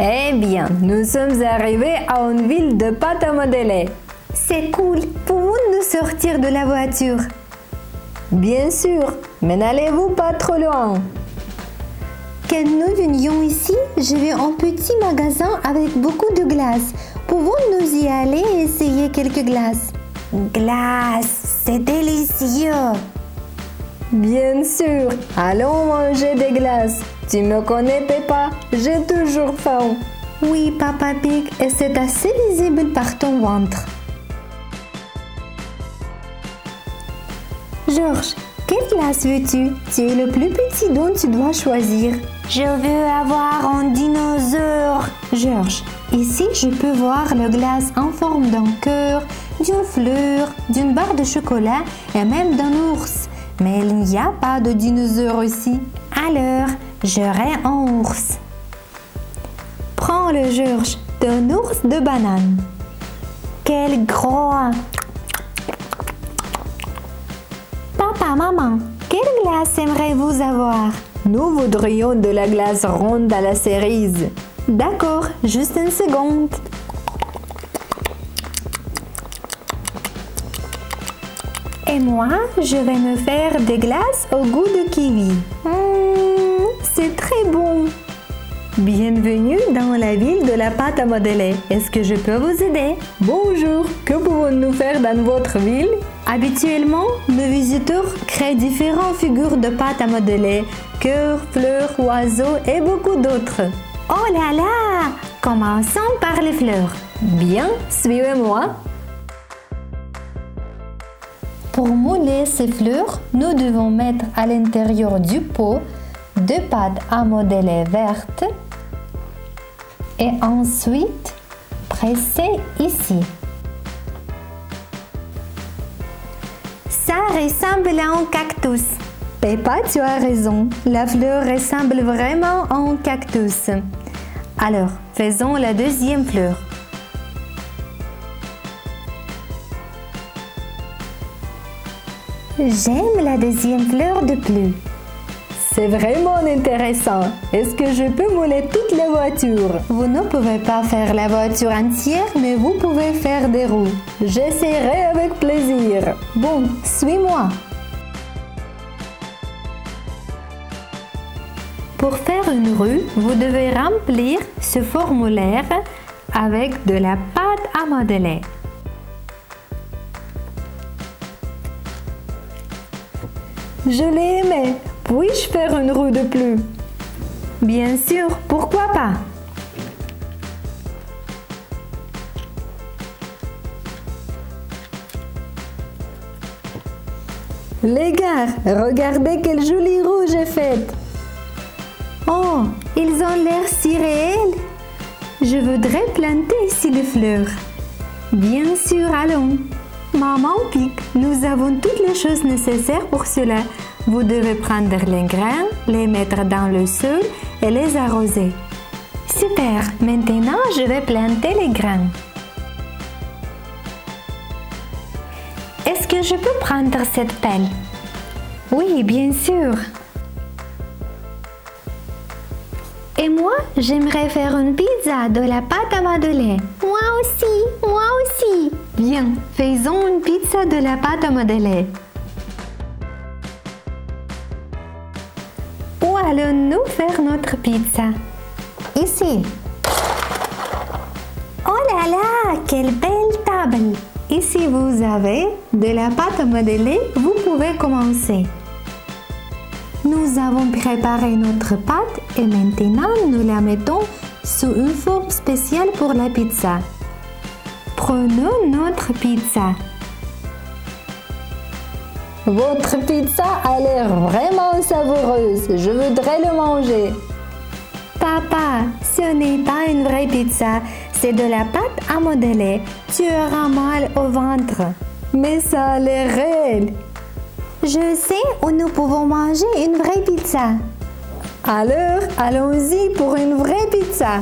Eh bien, nous sommes arrivés à une ville de pâte à modeler. C'est cool. Pouvons-nous sortir de la voiture? Bien sûr, mais n'allez-vous pas trop loin. Quand nous venions ici, j'ai vu un petit magasin avec beaucoup de glace. Pouvons-nous y aller et essayer quelques glaces? Glace, c'est délicieux. Bien sûr, allons manger des glaces. Tu me connais, Peppa? J'ai toujours faim. Oui, Papa Pig, et c'est assez visible par ton ventre. Georges, quelle glace veux-tu? Tu es le plus petit dont tu dois choisir. Je veux avoir un dinosaure. Georges, ici je peux voir la glace en forme d'un cœur, d'une fleur, d'une barre de chocolat et même d'un ours. Mais il n'y a pas de dinosaure ici. Alors, j'aurai un ours. Prends-le, Georges, d'un ours de banane. Quel gros! Papa, maman, quelle glace aimeriez-vous avoir? Nous voudrions de la glace ronde à la cerise. D'accord, juste une seconde. Et moi, je vais me faire des glaces au goût de kiwi. C'est très bon. Bienvenue dans la ville de la pâte à modeler. Est-ce que je peux vous aider? Bonjour, que pouvons-nous faire dans votre ville? Habituellement, nos visiteurs créent différentes figures de pâte à modeler, cœurs, fleurs, oiseaux et beaucoup d'autres. Oh là là! Commençons par les fleurs. Bien, suivez-moi. Pour mouler ces fleurs, nous devons mettre à l'intérieur du pot deux pâtes à modeler vertes et ensuite presser ici. Ça ressemble à un cactus. Peppa, tu as raison. La fleur ressemble vraiment à un cactus. Alors, faisons la deuxième fleur. J'aime la deuxième fleur de plus. C'est vraiment intéressant. Est-ce que je peux mouler toute la voiture? Vous ne pouvez pas faire la voiture entière, mais vous pouvez faire des roues. J'essaierai avec plaisir. Bon, suis-moi. Pour faire une roue, vous devez remplir ce formulaire avec de la pâte à modeler. Je l'ai aimé. Puis-je faire une roue de plus? Bien sûr, pourquoi pas? Les gars, regardez quelle jolie roue j'ai faite. Oh, ils ont l'air si réels. Je voudrais planter ici des fleurs. Bien sûr, allons. Maman Pig, nous avons toutes les choses nécessaires pour cela. Vous devez prendre les grains, les mettre dans le sol et les arroser. Super, maintenant je vais planter les grains. Est-ce que je peux prendre cette pelle? Oui, bien sûr. Et moi, j'aimerais faire une pizza de la pâte à modeler. Moi aussi, moi aussi. Bien, faisons une pizza de la pâte à modeler. Où allons-nous faire notre pizza? Ici. Oh là là, quelle belle table! Ici, vous avez de la pâte à modeler. Vous pouvez commencer. Nous avons préparé notre pâte et maintenant nous la mettons sous une forme spéciale pour la pizza. Prenons notre pizza. Votre pizza a l'air vraiment savoureuse. Je voudrais le manger. Papa, ce n'est pas une vraie pizza. C'est de la pâte à modeler. Tu auras mal au ventre. Mais ça a l'air réel. Je sais où nous pouvons manger une vraie pizza. Alors, allons-y pour une vraie pizza.